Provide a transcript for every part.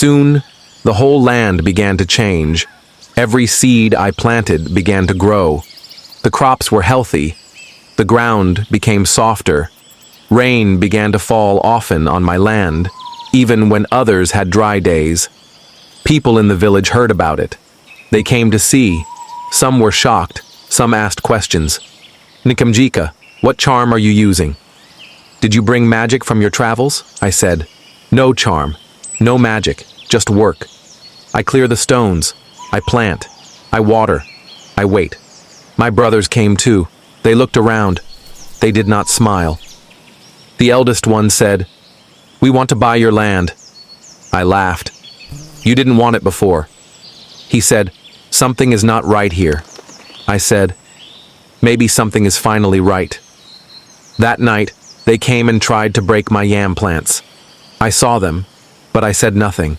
Soon, the whole land began to change. Every seed I planted began to grow. The crops were healthy. The ground became softer. Rain began to fall often on my land, even when others had dry days. People in the village heard about it. They came to see. Some were shocked. Some asked questions. "Nikamjika, what charm are you using?" "Did you bring magic from your travels?" I said. "No charm. No magic. Just work. I clear the stones. I plant. I water. I wait." My brothers came too. They looked around. They did not smile. The eldest one said, "We want to buy your land." I laughed. "You didn't want it before." He said, "Something is not right here." I said, "Maybe something is finally right." That night, they came and tried to break my yam plants. I saw them, but I said nothing.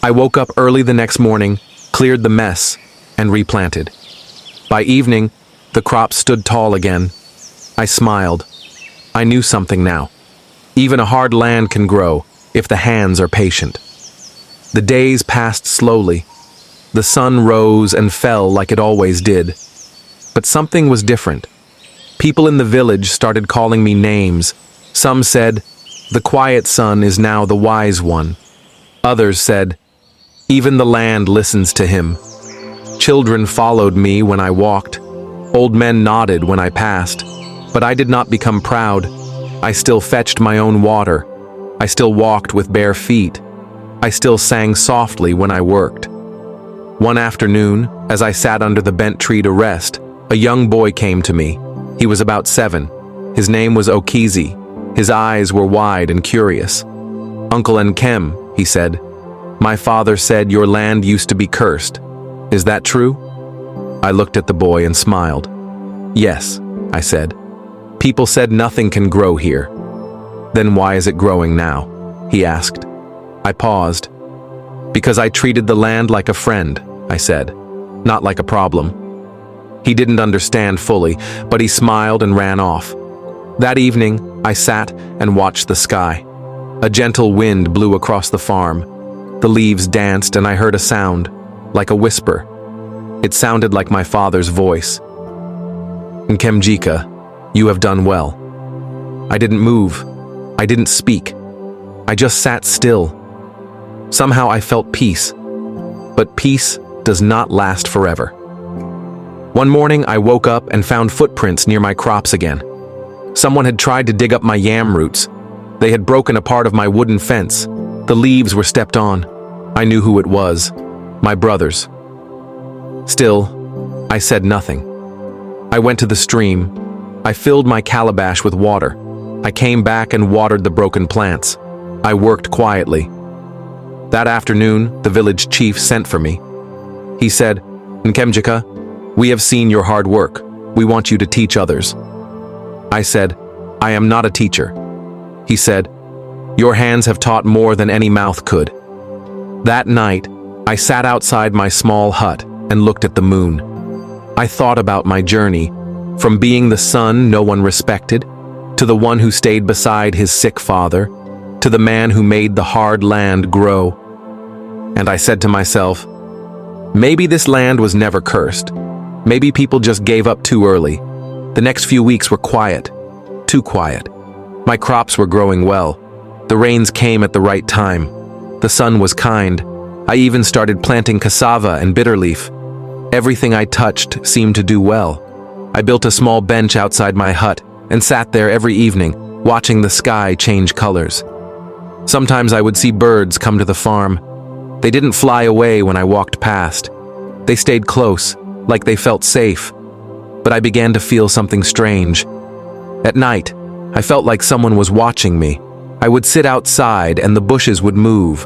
I woke up early the next morning, cleared the mess, and replanted. By evening, the crops stood tall again. I smiled. I knew something now. Even a hard land can grow if the hands are patient. The days passed slowly. The sun rose and fell like it always did. But something was different. People in the village started calling me names. Some said, "The quiet son is now the wise one." Others said, "Even the land listens to him." Children followed me when I walked. Old men nodded when I passed. But I did not become proud. I still fetched my own water. I still walked with bare feet. I still sang softly when I worked. One afternoon, as I sat under the bent tree to rest, a young boy came to me. He was about 7. His name was Okizi. His eyes were wide and curious. "Uncle Nkem," he said, "my father said your land used to be cursed. Is that true?" I looked at the boy and smiled. "Yes," I said. "People said nothing can grow here." "Then why is it growing now?" he asked. I paused. "Because I treated the land like a friend," I said, "not like a problem." He didn't understand fully, but he smiled and ran off. That evening, I sat and watched the sky. A gentle wind blew across the farm. The leaves danced and I heard a sound, like a whisper. It sounded like my father's voice. "Nkemjika, you have done well." I didn't move. I didn't speak. I just sat still. Somehow I felt peace. But peace does not last forever. One morning I woke up and found footprints near my crops again. Someone had tried to dig up my yam roots. They had broken a part of my wooden fence. The leaves were stepped on. I knew who it was. My brothers. Still, I said nothing. I went to the stream. I filled my calabash with water. I came back and watered the broken plants. I worked quietly. That afternoon, the village chief sent for me. He said, "Nkemjika, we have seen your hard work. We want you to teach others." I said, "I am not a teacher." He said, "Your hands have taught more than any mouth could." That night, I sat outside my small hut and looked at the moon. I thought about my journey, from being the son no one respected, to the one who stayed beside his sick father, to the man who made the hard land grow. And I said to myself, maybe this land was never cursed. Maybe people just gave up too early. The next few weeks were quiet, too quiet. My crops were growing well. The rains came at the right time. The sun was kind. I even started planting cassava and bitterleaf. Everything I touched seemed to do well. I built a small bench outside my hut and sat there every evening, watching the sky change colors. Sometimes I would see birds come to the farm. They didn't fly away when I walked past. They stayed close, like they felt safe. But I began to feel something strange. At night, I felt like someone was watching me. I would sit outside and the bushes would move,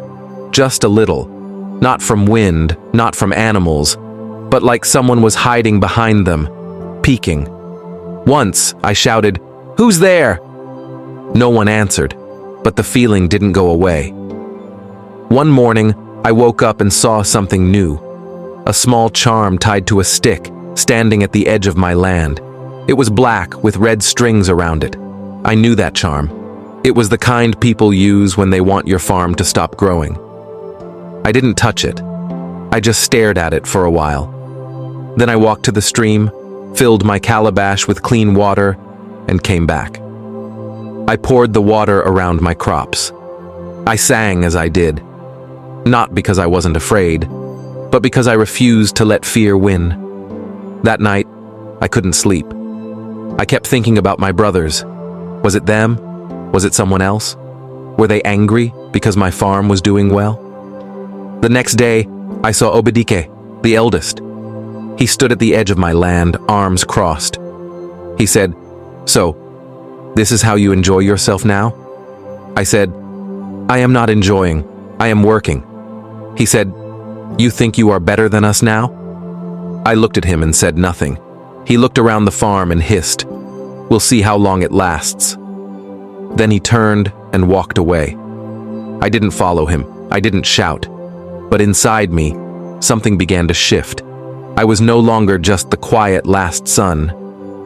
just a little. Not from wind, not from animals, but like someone was hiding behind them, peeking. Once, I shouted, "Who's there?" No one answered, but the feeling didn't go away. One morning, I woke up and saw something new. A small charm tied to a stick, standing at the edge of my land. It was black with red strings around it. I knew that charm. It was the kind people use when they want your farm to stop growing. I didn't touch it. I just stared at it for a while. Then I walked to the stream, filled my calabash with clean water, and came back. I poured the water around my crops. I sang as I did, not because I wasn't afraid, but because I refused to let fear win. That night, I couldn't sleep. I kept thinking about my brothers. Was it them? Was it someone else? Were they angry because my farm was doing well? The next day, I saw Obedike, the eldest. He stood at the edge of my land, arms crossed. He said, "So, this is how you enjoy yourself now?" I said, "I am not enjoying. I am working." He said, "You think you are better than us now?" I looked at him and said nothing. He looked around the farm and hissed, "We'll see how long it lasts." Then he turned and walked away. I didn't follow him. I didn't shout. But inside me, something began to shift. I was no longer just the quiet last son.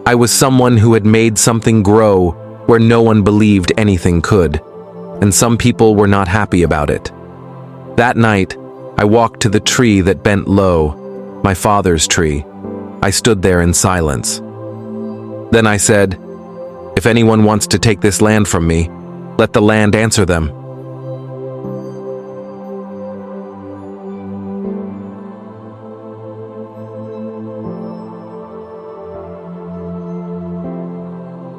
I was someone who had made something grow where no one believed anything could, and some people were not happy about it. That night, I walked to the tree that bent low, my father's tree. I stood there in silence. Then I said, "If anyone wants to take this land from me, let the land answer them."